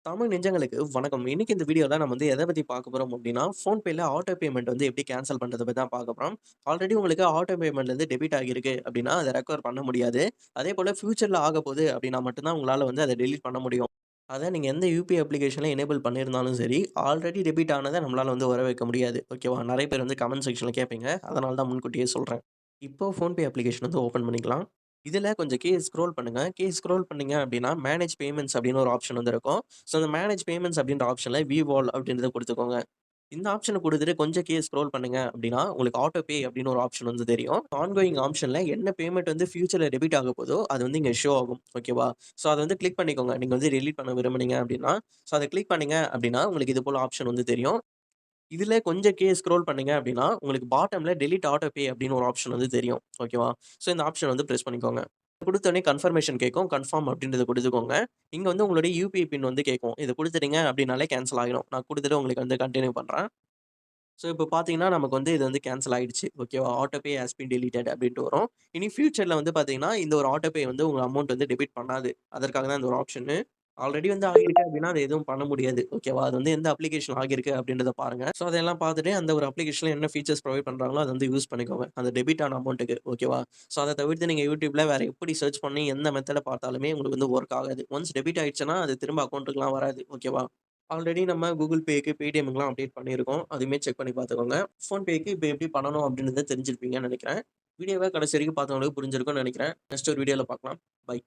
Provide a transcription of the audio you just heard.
தமிழ் நெஞ்சங்களுக்கு வணக்கம். இன்னைக்கு இந்த வீடியோல நம்ம வந்து எத பத்தி பார்க்க போறோம் அப்டின்னா, ஃபோன்பேல ஆட்டோ பேமெண்ட் வந்து எப்படி கேன்சல் பண்றத பத்தி தான் பார்க்க போறோம். ஆல்ரெடி உங்களுக்கு ஆட்டோ பேமெண்ட்லேருந்து டெபிட் ஆகியிருக்கு அப்டின்னா, அத ரெக்கவர் பண்ண முடியாது. அதேபோல ஃபியூச்சர்ல ஆகப்போது அப்டின்னா மட்டும் தான் உங்களால வந்து அத டெலீட் பண்ண முடியும். அத நீங்க எந்த யுபிஐ அப்ளிகேஷன்ல எனேபிள் பண்ணியிருந்தாலும் சரி, ஆல்ரெடி டெபிட் ஆனத நம்மளால வந்து வர வைக்க முடியாது. ஓகேவா? நெறைய பேர் வந்து கமெண்ட் செக்ஷன்ல கேட்பீங்க. அதனால தான் முன்கூட்டியே சொல்றேன். இப்போ ஃபோன்பே அப்ளிகேஷன் வந்து ஓப்பன் பண்ணிக்கலாம். இதுல கொஞ்சம் கீழ ஸ்க்ரோல் பண்ணுங்க. கீழ ஸ்க்ரோல் பண்ணீங்க அப்டின்னா, மேனேஜ் பேமெண்ட்ஸ் அப்டின்னு ஒரு ஆப்ஷன் வந்து இருக்கும். ஸோ, அந்த மேனேஜ் பேமெண்ட்ஸ் அப்டின்ற ஆப்ஷன்ல விவ் ஆல் அப்டின்றத குடுத்துக்கோங்க. இந்த ஆப்ஷன குடுத்துட்டு கொஞ்சம் கீழ ஸ்க்ரோல் பண்ணீங்க அப்டின்னா, உங்களுக்கு ஆட்டோ பே அப்டின்னு ஒரு ஆப்ஷன் வந்து தெரியும். ஆன்கோயிங் ஆப்ஷன்ல என்ன பேமெண்ட் வந்து ஃபியூச்சர்ல டெபிட் ஆக போதோ, அது வந்து இங்க ஷோ ஆகும். ஓகேவா? ஸோ, அத வந்து கிளிக் பண்ணிக்கோங்க. நீங்க வந்து டெலீட் பண்ண விரும்புனீங்க அப்டின்னா. ஸோ, அத கிளிக் பண்ணீங்க அப்டின்னா, உங்களுக்கு இது போல ஆப்ஷன் வந்து தெரியும். இதுல கொஞ்சம் கீழ ஸ்க்ரோல் பண்ணீங்க அப்டின்னா, உங்களுக்கு பாட்டம்ல டெலீட் ஆட்டோ பே அப்டின்னு ஒரு ஆப்ஷன் வந்து தெரியும். ஓகேவா? ஸோ, இந்த ஆப்ஷன் வந்து பிரஸ் பண்ணிக்கோங்க. குடுத்தோனே கன்ஃபர்மேஷன் கேட்கும். கன்ஃபார்ம் அப்டின்றத குடுத்துக்கோங்க. இங்க வந்து உங்களுடைய யுபிஐ பின் வந்து கேட்கும். இத குடுத்துட்டீங்க அப்டின்னாலே கேன்சல் ஆயிடும். நான் குடுத்துட்டு உங்களுக்கு வந்து கன்டின்யூ பண்றேன். ஸோ, இப்போ பார்த்தீங்கன்னா, நமக்கு வந்து இது வந்து கேன்சல் ஆயிடுச்சு. ஓகேவா? Auto pay has been deleted அப்டின்ட்டு வரும். இனி ஃபியூச்சர்ல வந்து பார்த்தீங்கன்னா, இந்த ஒரு ஆட்டோ பே வந்து உங்க அமௌண்ட் வந்து டெபிட் பண்ணாது. அதற்காக தான் இந்த ஒரு ஆப்ஷனு. ஆல்ரெடி வந்து ஆகியிருக்கு அப்டின்னா, அத எதுவும் பண்ண முடியாது. ஓகேவா? அது வந்து எந்த அப்ளிகேஷன்ல ஆகியிருக்கு அப்டின்றத பாருங்க. ஸோ, அதெல்லாம் பார்த்துட்டு அந்த ஒரு அப்ளிகேஷன்ல என்ன ஃபீச்சர்ஸ் ப்ரொவைட் பண்றாங்களோ, அத வந்து யூஸ் பண்ணிக்கோங்க. அந்த டெபிட் ஆன அமௌண்ட்டுக்கு. ஓகேவா? ஸோ, அத தவிர்த்து நீங்க YouTubeல வேற எப்படி சர்ச் பண்ணி எந்த மெத்தட பார்த்தாலுமே உங்களுக்கு வந்து ஒர்க் ஆகாது. ஒன்ஸ் டெபிட் ஆயிடுச்சுன்னா, அது திரும்ப அக்கவுண்ட்டுக்குலாம் வராது. ஓகேவா? ஆல்ரெடி நம்ம Google Payக்கு, Paytmக்குலாம் அப்டேட் பண்ணியிருக்கோம். அதுவுமே செக் பண்ணி பார்த்துக்கோங்க. ஃபோன்பேக்கு இப்ப எப்படி பண்ணணும் அப்டின்றத தெரிஞ்சிருப்பீங்கன்னு நெனைக்கிறேன். வீடியோவ கடைசி வரைக்கும் பார்த்தவங்களுக்கு புரிஞ்சிருக்கும்னு நெனைக்கிறேன். நெக்ஸ்ட் ஒரு வீடியோல பார்க்கலாம். பை.